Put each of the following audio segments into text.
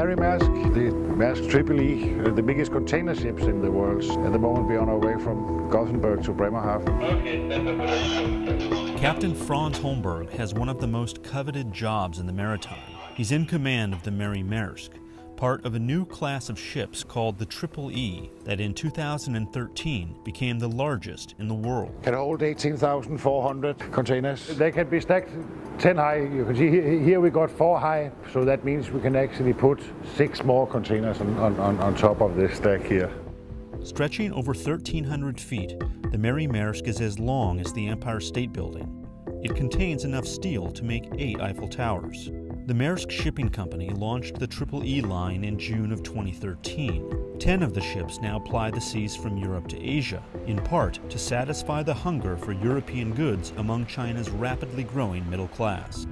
Mary Maersk, the Maersk Triple E, the biggest container ships in the world. At the moment we're on our way from Gothenburg to Bremerhaven. Captain Franz Holmberg has one of the most coveted jobs in the maritime. He's in command of the Mary Maersk, part of a new class of ships called the Triple E that in 2013 became the largest in the world. Can hold 18,400 containers. They can be stacked 10 high. You can see here we got 4 high, so that means we can actually put 6 more containers on top of this stack here. Stretching over 1,300 feet, the Mary Maersk is as long as the Empire State Building. It contains enough steel to make 8 Eiffel Towers. The Maersk Shipping Company launched the Triple E line in June of 2013. 10 of the ships now ply the seas from Europe to Asia, in part to satisfy the hunger for European goods among China's rapidly growing middle class.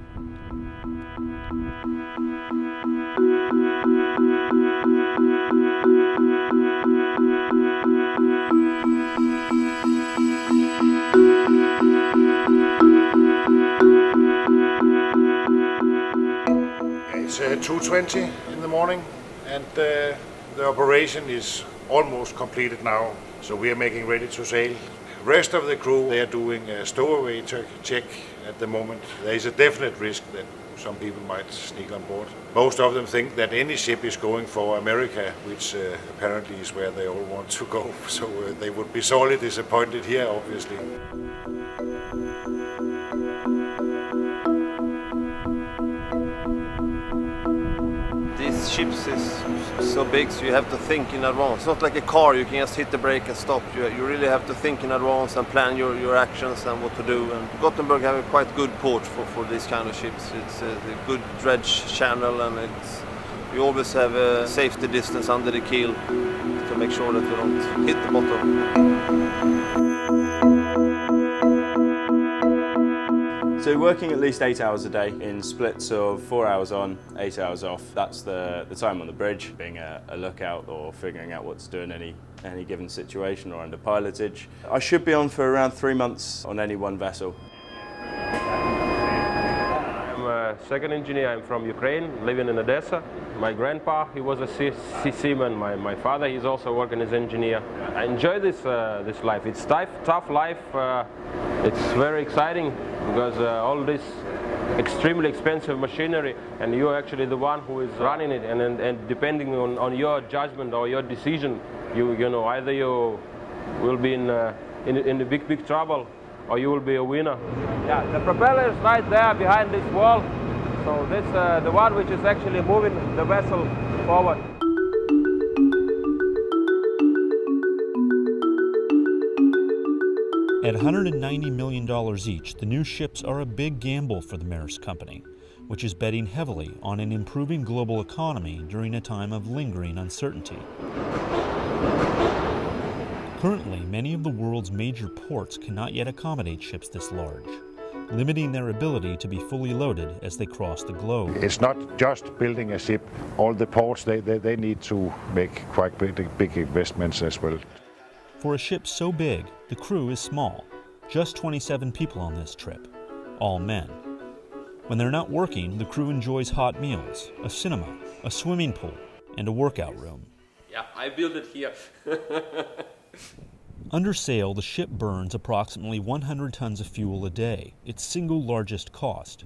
It's 2:20 in the morning, and the operation is almost completed now, so we are making ready to sail. Rest of the crew, they are doing a stowaway check at the moment. There is a definite risk that some people might sneak on board. Most of them think that any ship is going for America, which apparently is where they all want to go, so they would be sorely disappointed here, obviously. These ships is so big, so you have to think in advance. It's not like a car, you can just hit the brake and stop. You really have to think in advance and plan your actions and what to do. And Gothenburg have a quite good port for these kind of ships. It's a good dredge channel, and we always have a safety distance under the keel to make sure that we don't hit the bottom. So working at least 8 hours a day in splits of 4 hours on, 8 hours off. That's the time on the bridge, being a lookout or figuring out what to do in any given situation or under pilotage. I should be on for around 3 months on any one vessel. I'm a second engineer. I'm from Ukraine, living in Odessa. My grandpa, he was a seaman. My father, he's also working as engineer. I enjoy this life. It's tough life. It's very exciting because all this extremely expensive machinery, and you're actually the one who is running it. And depending on your judgment or your decision, you know, either you will be in the big trouble, or you will be a winner. Yeah, the propeller is right there behind this wall. So that's the one which is actually moving the vessel forward. At $190 million each, the new ships are a big gamble for the Maersk Company, which is betting heavily on an improving global economy during a time of lingering uncertainty. Currently, many of the world's major ports cannot yet accommodate ships this large, limiting their ability to be fully loaded as they cross the globe. It's not just building a ship. All the ports, they need to make quite big investments as well. For a ship so big, the crew is small, just 27 people on this trip, all men. When they're not working, the crew enjoys hot meals, a cinema, a swimming pool, and a workout room. Yeah, I built it here. Under sail, the ship burns approximately 100 tons of fuel a day, its single largest cost.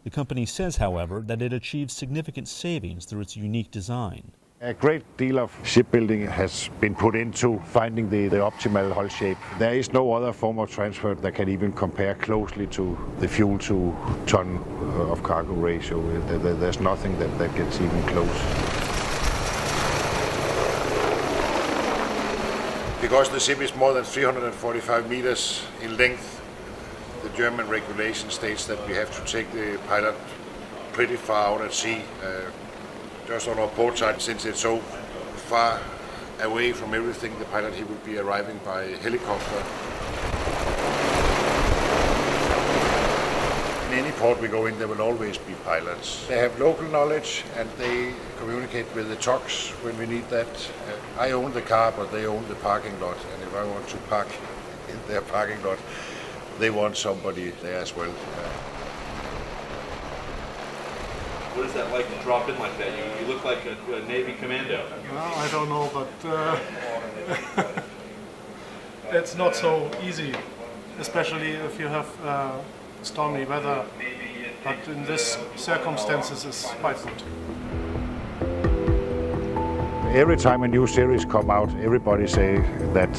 The company says, however, that it achieves significant savings through its unique design. A great deal of shipbuilding has been put into finding the optimal hull shape. There is no other form of transport that can even compare closely to the fuel to ton of cargo ratio. There's nothing that gets even close. Because the ship is more than 345 meters in length, the German regulation states that we have to take the pilot pretty far out at sea. Just on our port side, since it's so far away from everything, the pilot, he will be arriving by helicopter. In any port we go in, there will always be pilots. They have local knowledge and they communicate with the trucks when we need that. I own the car, but they own the parking lot, and if I want to park in their parking lot, they want somebody there as well. What is that like to drop in like that? You look like a Navy commando. Well, I don't know, but it's not so easy, especially if you have stormy weather. But in this circumstances, it's quite good. Every time a new series come out, everybody say that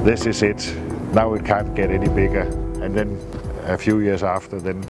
this is it. Now it can't get any bigger. And then a few years after, then